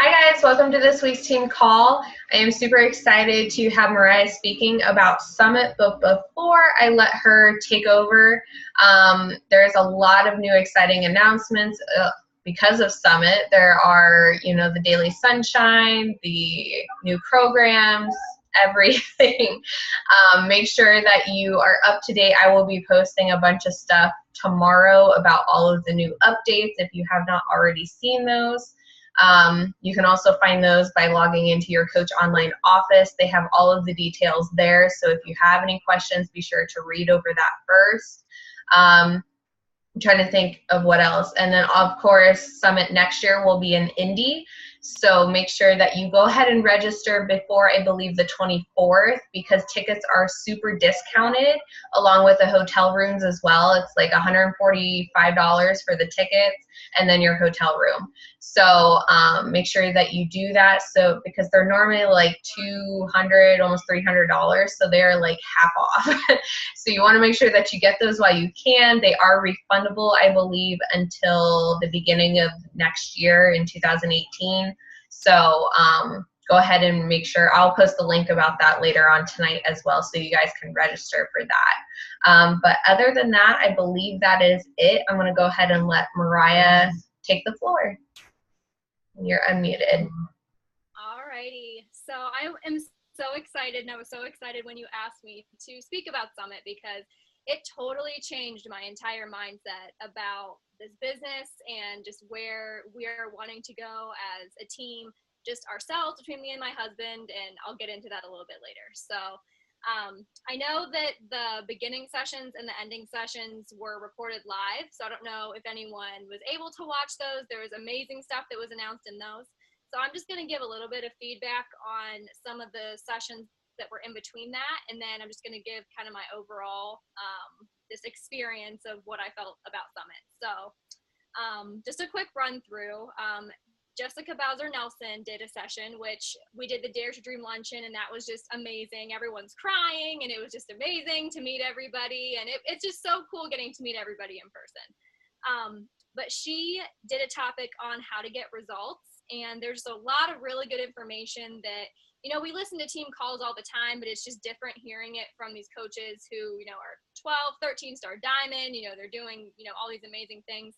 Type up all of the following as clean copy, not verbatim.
Hi guys, welcome to this week's team call. I am super excited to have Mariah speaking about Summit, but before I let her take over, there's a lot of new exciting announcements because of Summit. There are, the Daily Sunshine, the new programs, everything. Make sure that you are up to date. I will be posting a bunch of stuff tomorrow about all of the new updates if you have not already seen those. You can also find those by logging into your Coach Online office. They have all of the details there, so if you have any questions, be sure to read over that first. I'm trying to think of what else. And then, of course, Summit next year will be in Indy. So make sure that you go ahead and register before, I believe, the 24th, because tickets are super discounted along with the hotel rooms as well. It's like $145 for the tickets and then your hotel room. So make sure that you do that. So because they're normally like $200, almost $300, so they're like half off. So you want to make sure that you get those while you can. They are refundable, I believe, until the beginning of next year in 2018. So go ahead and make sure. I'll post the link about that later on tonight as well, so you guys can register for that. But other than that, I believe that is it. I'm going to go ahead and let Mariah take the floor. You're unmuted. All righty. So I am so excited, and I was so excited when you asked me to speak about Summit, because it totally changed my entire mindset about this business and just where we are wanting to go as a team, just ourselves, between me and my husband, and I'll get into that a little bit later. So I know that the beginning sessions and the ending sessions were recorded live, so I don't know if anyone was able to watch those. There was amazing stuff that was announced in those. So I'm just going to give a little bit of feedback on some of the sessions that were in between that, and then I'm just going to give kind of my overall this experience of what I felt about Summit. So just a quick run through. Jessica Bowser Nelson did a session, which we did the Dare to Dream Luncheon, and that was just amazing. Everyone's crying, and it was just amazing to meet everybody, and it's just so cool getting to meet everybody in person. But she did a topic on how to get results. And there's a lot of really good information that, we listen to team calls all the time, but it's just different hearing it from these coaches who, are 12, 13-star diamond, they're doing, all these amazing things.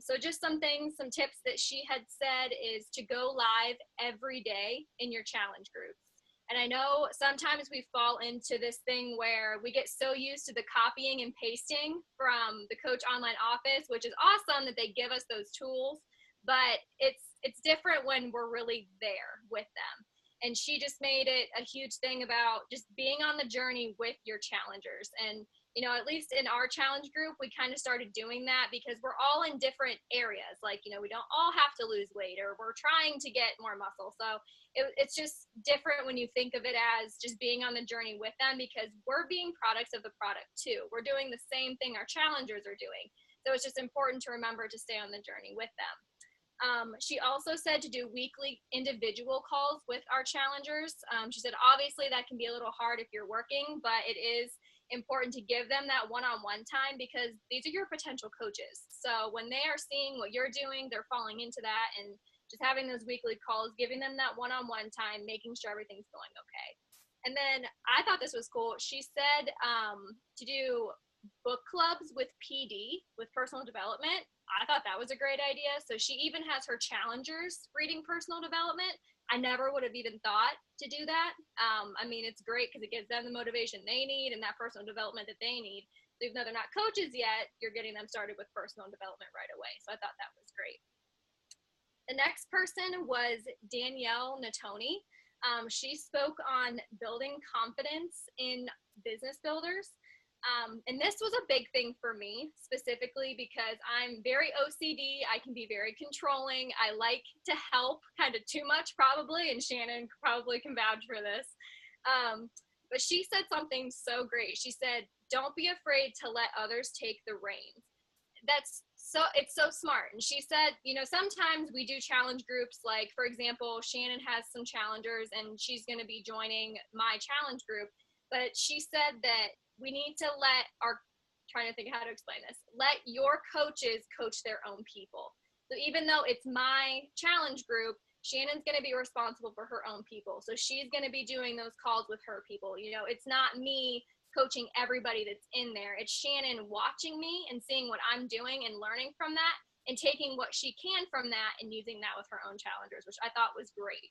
So just some tips that she had said is to go live every day in your challenge groups. And I know sometimes we fall into this thing where we get so used to the copying and pasting from the Coach Online office, which is awesome that they give us those tools, but it's different when we're really there with them. And she just made it a huge thing about just being on the journey with your challengers. And, at least in our challenge group, we kind of started doing that because we're all in different areas. Like, we don't all have to lose weight, or we're trying to get more muscle. So it's just different when you think of it as just being on the journey with them, because we're being products of the product too. We're doing the same thing our challengers are doing. So it's just important to remember to stay on the journey with them. She also said to do weekly individual calls with our challengers. She said, obviously that can be a little hard if you're working, but it is important to give them that one-on-one time, because these are your potential coaches. So when they are seeing what you're doing, they're falling into that, and just having those weekly calls, giving them that one-on-one time, making sure everything's going okay. And then I thought this was cool. She said to do book clubs with PD, with personal development. I thought that was a great idea. So she even has her challengers reading personal development. I never would have even thought to do that. It's great because it gives them the motivation they need and that personal development that they need. So even though they're not coaches yet, you're getting them started with personal development right away. So I thought that was great. The next person was Danielle Natoni. She spoke on building confidence in business builders. And this was a big thing for me specifically because I'm very OCD. I can be very controlling. I like to help kind of too much probably, and Shannon probably can vouch for this. But she said something so great. She said, don't be afraid to let others take the reins. It's so smart. And she said, sometimes we do challenge groups. Like, for example, Shannon has some challengers and she's going to be joining my challenge group. But she said that we need to trying to think how to explain this, let your coaches coach their own people. So even though it's my challenge group, Shannon's going to be responsible for her own people. So she's going to be doing those calls with her people. You know, it's not me coaching everybody that's in there. It's Shannon watching me and seeing what I'm doing and learning from that and taking what she can from that and using that with her own challengers, which I thought was great.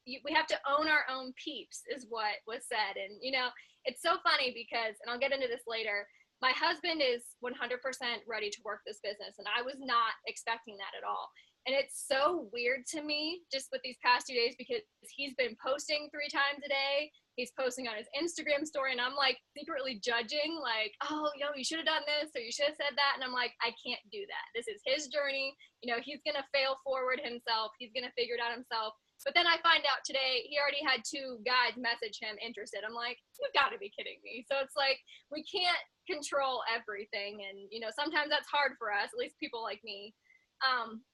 We have to own our own peeps is what was said. And, you know, it's so funny because, and I'll get into this later, my husband is 100% ready to work this business. And I was not expecting that at all. And it's so weird to me just with these past 2 days because he's been posting 3 times a day. He's posting on his Instagram story and I'm like secretly judging like, oh, you know, you should have done this or you should have said that. And I'm like, I can't do that. This is his journey. You know, he's going to fail forward himself. He's going to figure it out himself. But then I find out today he already had 2 guys message him interested. I'm like, you've got to be kidding me. So it's like we can't control everything. And, you know, sometimes that's hard for us, at least people like me.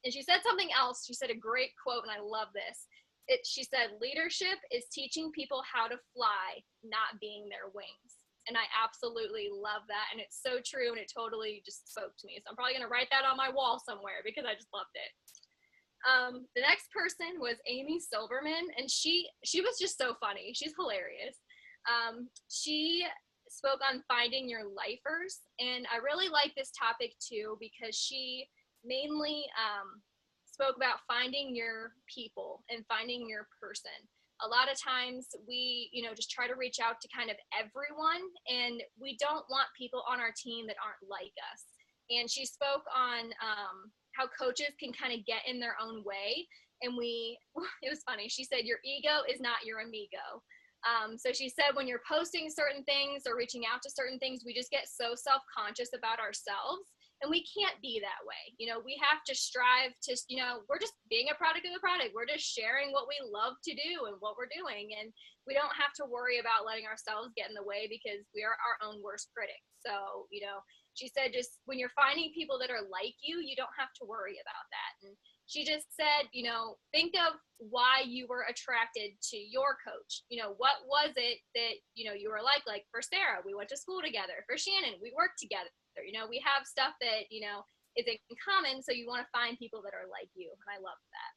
And she said something else. She said a great quote, and I love this. She said, leadership is teaching people how to fly, not being their wings. And I absolutely love that. And it's so true. And it totally just spoke to me. So I'm probably going to write that on my wall somewhere because I just loved it. The next person was Amy Silverman, and she was just so funny. She's hilarious. She spoke on finding your lifers, and I really like this topic too because she mainly spoke about finding your people and finding your person. A lot of times we, you know, just try to reach out to kind of everyone, and we don't want people on our team that aren't like us. And she spoke on how coaches can kind of get in their own way. And it was funny. She said, your ego is not your amigo. So she said, when you're posting certain things or reaching out to certain things, we just get so self-conscious about ourselves. And we can't be that way. You know, we have to strive to, you know, we're just being a product of the product. We're just sharing what we love to do and what we're doing. And we don't have to worry about letting ourselves get in the way because we are our own worst critic. So, you know, she said, just when you're finding people that are like you don't have to worry about that. And she just said, you know, think of why you were attracted to your coach. You know, what was it that, you know, you were like for Sarah, we went to school together. For Shannon, we worked together. You know, we have stuff that, you know, is in common. So you want to find people that are like you. And I love that.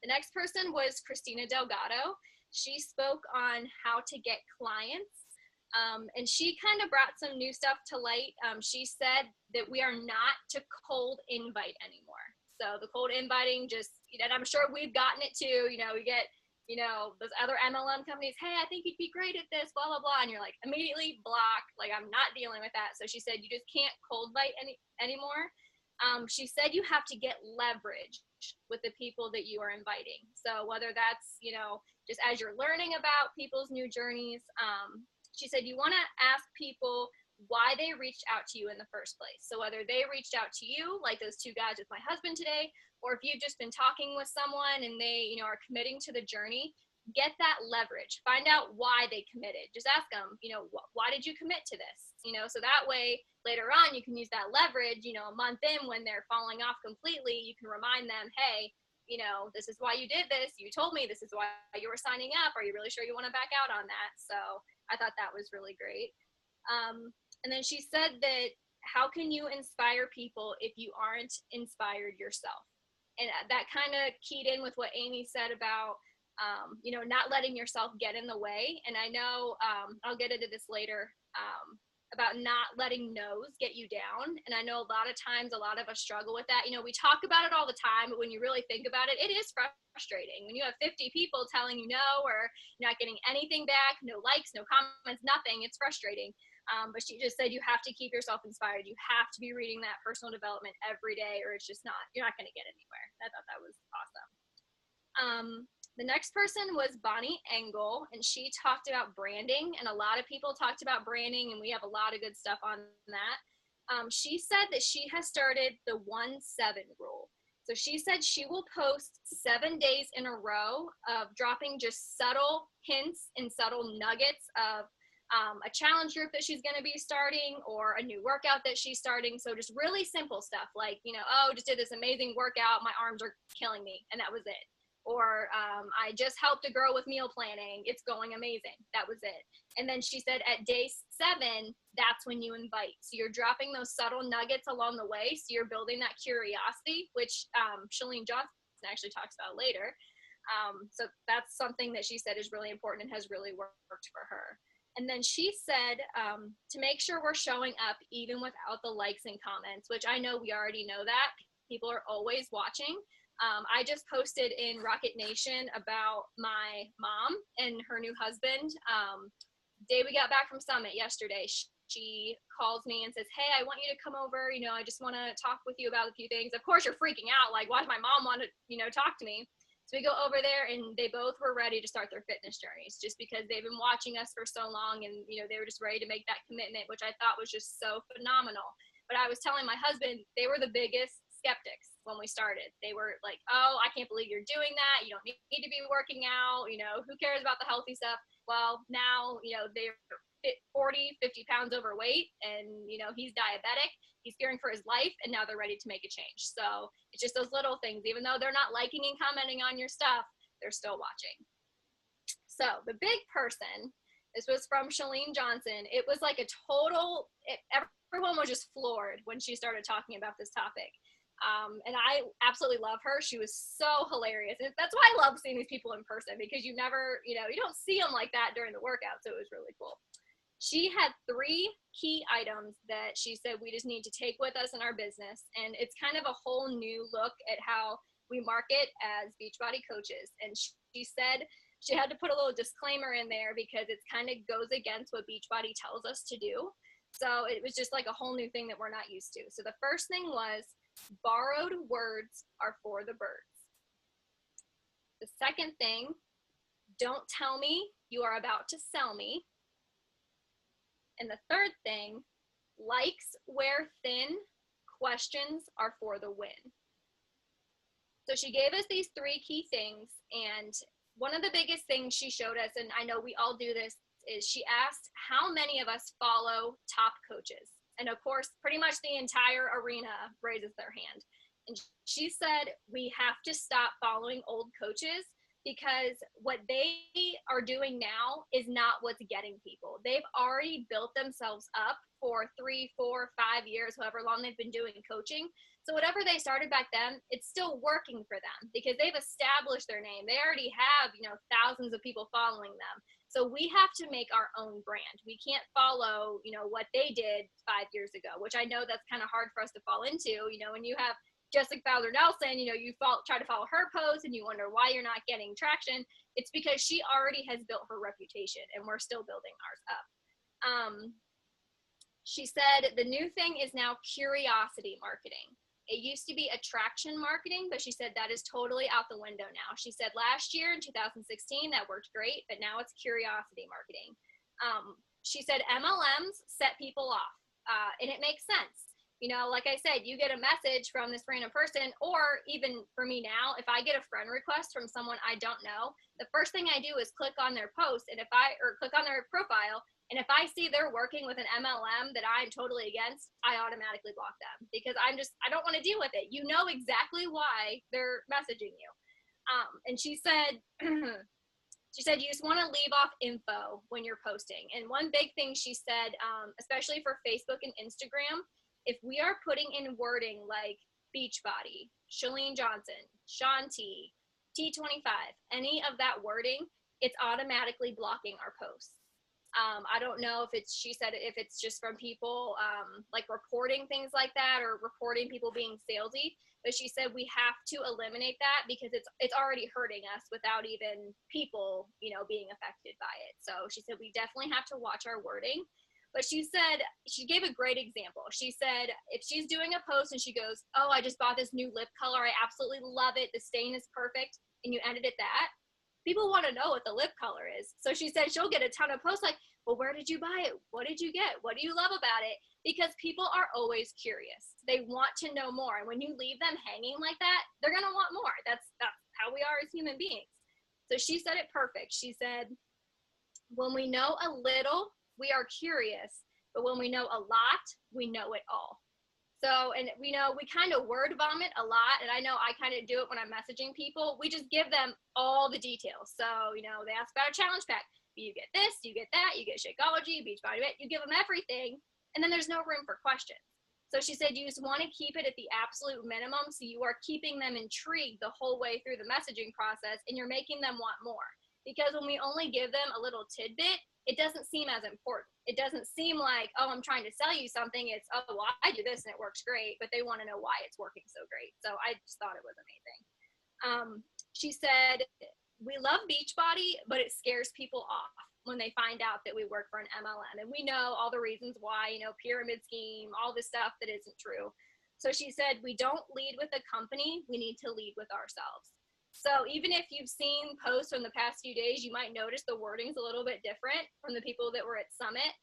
The next person was Christina Delgado. She spoke on how to get clients. And she kind of brought some new stuff to light. She said that we are not to cold invite anymore. So the cold inviting and I'm sure we've gotten it too. You know, we get, you know, those other MLM companies, hey, I think you'd be great at this, blah, blah, blah. And you're like, immediately block. Like, I'm not dealing with that. So she said, you just can't cold invite anymore. She said you have to get leverage with the people that you are inviting. So whether that's, you know, just as you're learning about people's new journeys, she said you want to ask people why they reached out to you in the first place. So whether they reached out to you, like those 2 guys with my husband today, or if you've just been talking with someone and they, you know, are committing to the journey, get that leverage. Find out why they committed. Just ask them, you know, why did you commit to this? You know, so that way later on you can use that leverage, you know, a month in when they're falling off completely, you can remind them, hey, you know, this is why you did this. You told me this is why you were signing up. Are you really sure you want to back out on that? So I thought that was really great. And then she said that how can you inspire people if you aren't inspired yourself? And that kind of keyed in with what Amy said about, you know, not letting yourself get in the way. And I know I'll get into this later about not letting no's get you down. And I know a lot of times, a lot of us struggle with that. You know, we talk about it all the time, but when you really think about it, it is frustrating. When you have 50 people telling you no, or you're not getting anything back, no likes, no comments, nothing, it's frustrating. But she just said you have to keep yourself inspired. You have to be reading that personal development every day, or it's just you're not going to get anywhere. I thought that was awesome. The next person was Bonnie Engel, and she talked about branding, and a lot of people talked about branding, and we have a lot of good stuff on that. She said that she has started the 1-7 rule. So she said she will post 7 days in a row of dropping just subtle hints and subtle nuggets of a challenge group that she's going to be starting or a new workout that she's starting. So just really simple stuff like, you know, oh, just did this amazing workout. My arms are killing me. And that was it. Or I just helped a girl with meal planning. It's going amazing. That was it. And then she said at day 7, that's when you invite. So you're dropping those subtle nuggets along the way. So you're building that curiosity, which Chalene Johnson actually talks about later. So that's something that she said is really important and has really worked for her. And then she said to make sure we're showing up even without the likes and comments, which I know we already know that. People are always watching. I just posted in Rocket Nation about my mom and her new husband. Day we got back from Summit yesterday, she calls me and says, hey, I want you to come over. You know, I just want to talk with you about a few things. Of course, you're freaking out. Like, why does my mom want to, talk to me? So we go over there, and they both were ready to start their fitness journeys just because they've been watching us for so long, and, they were just ready to make that commitment, which I thought was just so phenomenal. But I was telling my husband, they were the biggest skeptics when we started. They were like, oh, I can't believe you're doing that. You don't need to be working out. Who cares about the healthy stuff? Well, now, they're 40, 50 pounds overweight, and, he's diabetic. He's fearing for his life, and now they're ready to make a change. So it's just those little things. Even though they're not liking and commenting on your stuff, they're still watching. So the big person, this was from Chalene Johnson. It was like a total, everyone was just floored when she started talking about this topic. And I absolutely love her. She was so hilarious. And that's why I love seeing these people in person, because you never, you don't see them like that during the workout. So it was really cool. She had 3 key items that she said we just need to take with us in our business. And it's kind of a whole new look at how we market as Beachbody coaches. And she said she had to put a little disclaimer in there because it kind of goes against what Beachbody tells us to do. So it was just like a whole new thing that we're not used to. So the first thing was, borrowed words are for the birds. The second thing, don't tell me you are about to sell me. And the third thing, likes wear thin, questions are for the win. So she gave us these 3 key things, and one of the biggest things she showed us, and I know we all do this, is she asked how many of us follow top coaches. And of course, pretty much the entire arena raises their hand. And she said, we have to stop following old coaches, because what they are doing now is not what's getting people. They've already built themselves up for 3, 4, 5 years, however long they've been doing coaching. So whatever they started back then, it's still working for them because they've established their name. They already have, thousands of people following them. So we have to make our own brand. We can't follow, what they did 5 years ago, which I know that's kind of hard for us to fall into. When you have Jessica Fowler Nelson, you try to follow her post and you wonder why you're not getting traction. It's because she already has built her reputation, and we're still building ours up. She said the new thing is now curiosity marketing. It used to be attraction marketing, but she said that is totally out the window now. She said last year in 2016, that worked great, but now it's curiosity marketing. She said MLMs set people off, and it makes sense. Like I said, you get a message from this random person, or even for me now, if I get a friend request from someone I don't know, the first thing I do is click on their post, and click on their profile, and if I see they're working with an MLM that I'm totally against, I automatically block them because I don't want to deal with it. You know exactly why they're messaging you. And she said, you just want to leave off info when you're posting. And one big thing she said, especially for Facebook and Instagram, if we are putting in wording like Beachbody, Chalene Johnson, Shaun T, T25, any of that wording, it's automatically blocking our posts. I don't know if she said if it's just from people like reporting things like that or reporting people being salesy, but she said we have to eliminate that because it's already hurting us without even people, being affected by it. So she said we definitely have to watch our wording. But she said, she gave a great example. She said if she's doing a post and she goes, oh, I just bought this new lip color. I absolutely love it. The stain is perfect. And you ended at that. People want to know what the lip color is. So she said she'll get a ton of posts like, well, where did you buy it? What did you get? What do you love about it? Because people are always curious. They want to know more. And when you leave them hanging like that, they're going to want more. That's how we are as human beings. So she said it perfect. She said, when we know a little, we are curious. But when we know a lot, we know it all. So, and we know we kind of word vomit a lot, and I know I kind of do it when I'm messaging people. We just give them all the details. So, they ask about a challenge pack. You get this, you get that, you get Shakeology, Beachbody, you give them everything, and then there's no room for questions. So she said you just want to keep it at the absolute minimum, so you are keeping them intrigued the whole way through the messaging process, and you're making them want more. Because when we only give them a little tidbit, it doesn't seem as important. It doesn't seem like, oh, I'm trying to sell you something. It's, oh, well, I do this and it works great, but they want to know why it's working so great. So I just thought it was amazing. She said, we love Beachbody, but it scares people off when they find out that we work for an MLM. And we know all the reasons why, pyramid scheme, all this stuff that isn't true. So she said, we don't lead with a company, we need to lead with ourselves. So even if you've seen posts from the past few days, you might notice the wording's a little bit different from the people that were at Summit.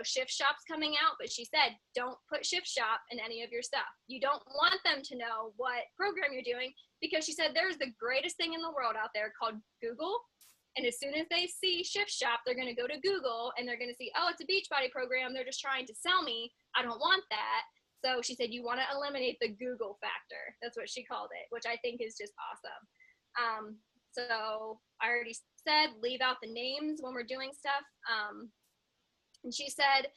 Shift Shop's coming out, but she said, don't put Shift Shop in any of your stuff. You don't want them to know what program you're doing, because she said there's the greatest thing in the world out there called Google. And as soon as they see Shift Shop, they're going to go to Google and they're going to see, oh, it's a Beachbody program. They're just trying to sell me. I don't want that. So she said, you want to eliminate the Google factor. That's what she called it, which I think is just awesome. So I already said, leave out the names when we're doing stuff. And she said,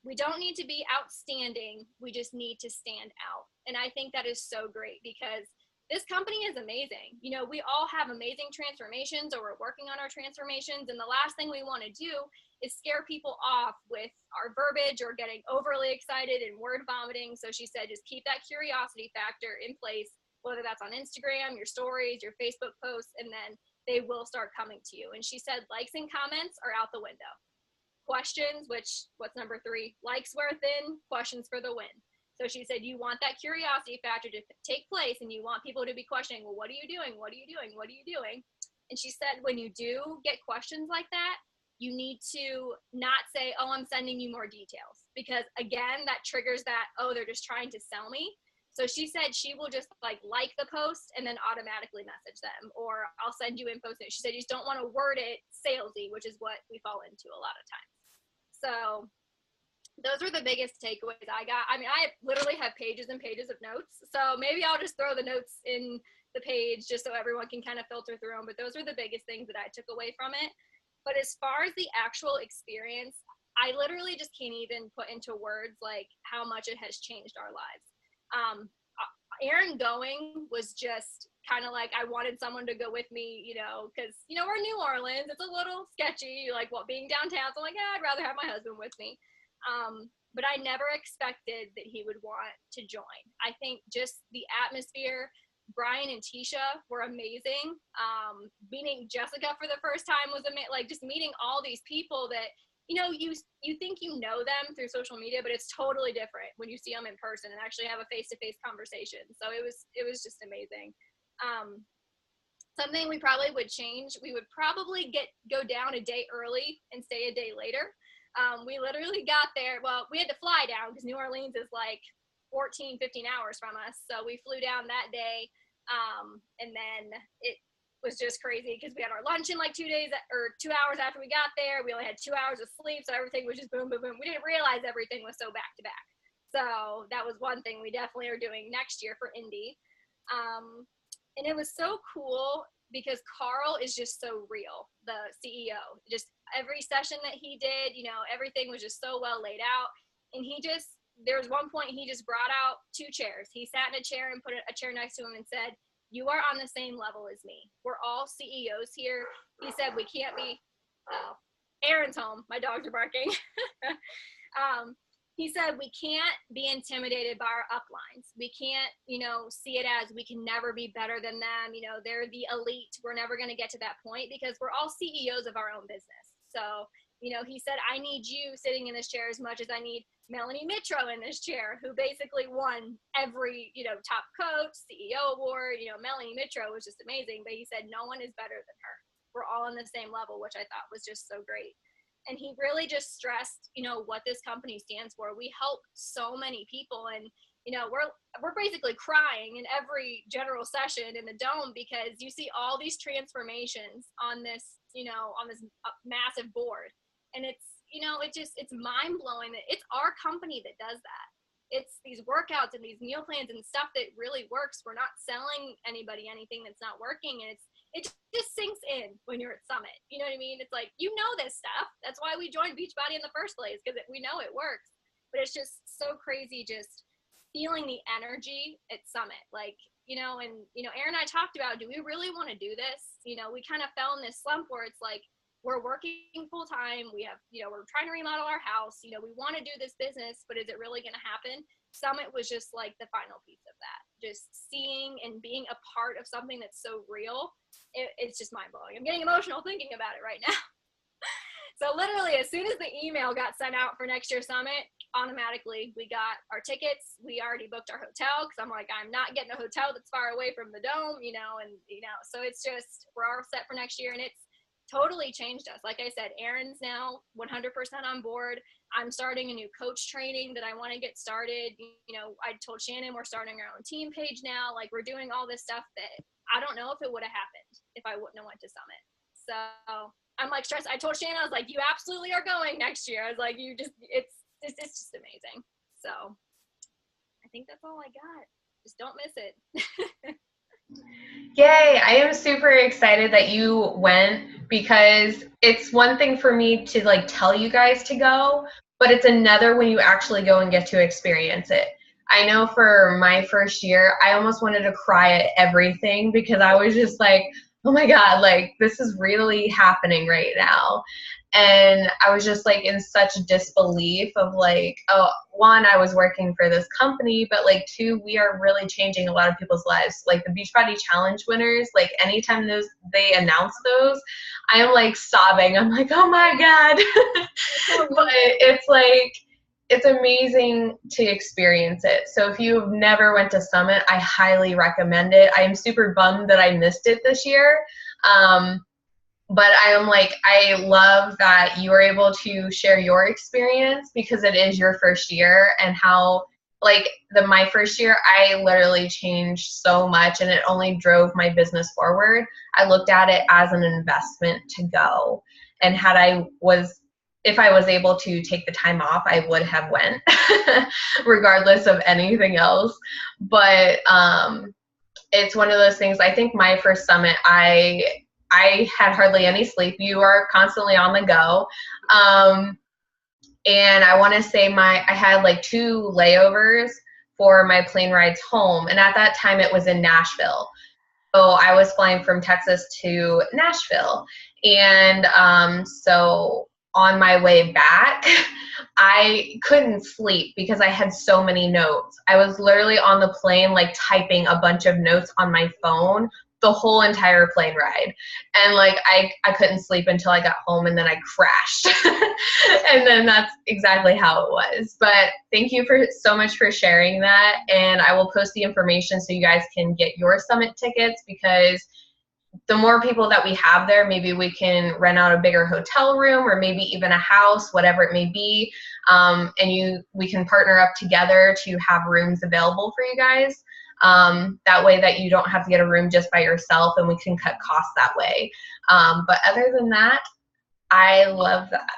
we don't need to be outstanding. We just need to stand out. And I think that is so great, because this company is amazing. We all have amazing transformations, or we're working on our transformations. And the last thing we want to do is scare people off with our verbiage or getting overly excited and word vomiting. So she said, just keep that curiosity factor in place, whether that's on Instagram, your stories, your Facebook posts, and then they will start coming to you. And she said, likes and comments are out the window. Questions, what's number 3? Likes wear thin, questions for the win. So she said, you want that curiosity factor to take place, and you want people to be questioning, well, what are you doing? What are you doing? What are you doing? And she said, when you do get questions like that, you need to not say, oh, I'm sending you more details, because again, that triggers that, oh, they're just trying to sell me. So she said she will just like the post and then automatically message them, or I'll send you info. She said you just don't want to word it salesy, which is what we fall into a lot of times. So those were the biggest takeaways I got. I mean, I literally have pages and pages of notes. So maybe I'll just throw the notes in the page just so everyone can kind of filter through them. But those are the biggest things that I took away from it. But as far as the actual experience, I literally just can't even put into words like how much it has changed our lives. Aaron going was just kind of like, I wanted someone to go with me, because, we're in New Orleans. It's a little sketchy, like being downtown. So I'm like, I'd rather have my husband with me. But I never expected that he would want to join. I think just the atmosphere, Brian and Tisha were amazing. Meeting Jessica for the first time was amazing. Like just meeting all these people that, you think you know them through social media, but it's totally different when you see them in person and actually have a face-to-face conversation. So it was just amazing. Something we probably would change, we would probably go down a day early and stay a day later. We literally got there. Well, we had to fly down because New Orleans is like 14, 15 hours from us. So we flew down that day. And then it was just crazy because we had our lunch in like 2 days or 2 hours after we got there. We only had 2 hours of sleep. So everything was just boom, boom, boom. We didn't realize everything was so back to back. So that was one thing we definitely are doing next year for Indy. And it was so cool because Carl is just so real, the CEO. Just every session that he did, everything was just so well laid out. And there was one point he just brought out 2 chairs. He sat in a chair and put a chair next to him and said, you are on the same level as me. We're all CEOs here. He said we can't be, Aaron's home. My dogs are barking. He said we can't be intimidated by our uplines. We can't, see it as we can never be better than them. They're the elite. We're never going to get to that point because we're all CEOs of our own business. So, he said, I need you sitting in this chair as much as I need Melanie Mitro in this chair, who basically won every, top coach, CEO award. Melanie Mitro was just amazing, but he said, no one is better than her. We're all on the same level, which I thought was just so great. And he really just stressed, what this company stands for. We help so many people, and we're basically crying in every general session in the dome because you see all these transformations on this, on this massive board. And it's, it's mind blowing that it's our company that does that. it's these workouts and these meal plans and stuff that really works. We're not selling anybody anything that's not working, and it just sinks in when you're at Summit. You know what I mean? It's like, you know this stuff. That's why we joined Beachbody in the first place, because we know it works. But it's just so crazy just feeling the energy at Summit. Like, and, Aaron and I talked about, do we really want to do this? We kind of fell in this slump where it's like, we're working full time. We have, we're trying to remodel our house. We want to do this business, but is it really going to happen? Summit was just like the final piece of that. Just seeing and being a part of something that's so real. It's just mind blowing. I'm getting emotional thinking about it right now. So literally, as soon as the email got sent out for next year's Summit, automatically we got our tickets. We already booked our hotel, because I'm like, I'm not getting a hotel that's far away from the dome, so it's just, we're all set for next year, and it's totally changed us. Like I said, Aaron's now 100% on board. I'm starting a new coach training that I want to get started. I told Shannon we're starting our own team page now. Like, we're doing all this stuff that I don't know if it would have happened if I wouldn't have went to Summit. So I'm like stressed. I told Shannon, I was like, you absolutely are going next year. I was like, it's just amazing. So I think that's all I got. Just don't miss it. Yay, I am super excited that you went, because it's one thing for me to like tell you guys to go, but it's another when you actually go and get to experience it. I know for my first year, I almost wanted to cry at everything, because I was just like, oh my God, like this is really happening right now. And I was just like in such disbelief of like, oh, one, I was working for this company, but like two, we are really changing a lot of people's lives. Like the Beachbody Challenge winners, like anytime they announce those, I am like sobbing. I'm like, oh my God. But it's like, it's amazing to experience it. So if you've never went to Summit, I highly recommend it. I am super bummed that I missed it this year. But I am like, I love that you were able to share your experience, because it is your first year, and how like my first year, I literally changed so much, and it only drove my business forward. I looked at it as an investment to go. And if I was able to take the time off, I would have went regardless of anything else. But it's one of those things. I think my first Summit, I had hardly any sleep. You are constantly on the go. And I want to say I had like 2 layovers for my plane rides home. And at that time it was in Nashville. So I was flying from Texas to Nashville. And so on my way back, I couldn't sleep because I had so many notes. I was literally on the plane, like typing a bunch of notes on my phone the whole entire plane ride. And like, I couldn't sleep until I got home, and then I crashed. And then that's exactly how it was. But thank you so much for sharing that. And I will post the information so you guys can get your Summit tickets, because the more people that we have there, maybe we can rent out a bigger hotel room, or maybe even a house, whatever it may be. And we can partner up together to have rooms available for you guys. That way that you don't have to get a room just by yourself, and we can cut costs that way. But other than that, I love that.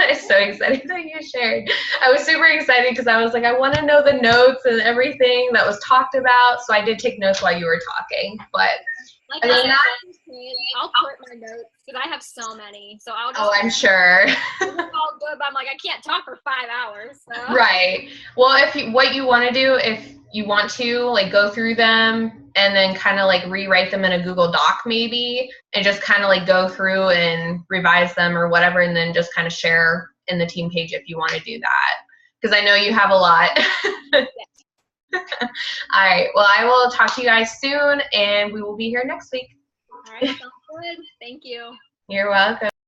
I'm so excited that you shared. I was super excited because I was like, I want to know the notes and everything that was talked about. So I did take notes while you were talking. But like I said, I'll put my notes, because I have so many. So I'll just. Oh, I'm sure. all good, but I'm like, I can't talk for 5 hours. So. Right. Well, what you want to do, if you want to like go through them and then kind of like rewrite them in a Google Doc maybe, and just kind of like go through and revise them or whatever, and then just kind of share in the team page if you want to do that, because I know you have a lot. All right. Well, I will talk to you guys soon, and we will be here next week. All right. Sounds good. Thank you. You're welcome.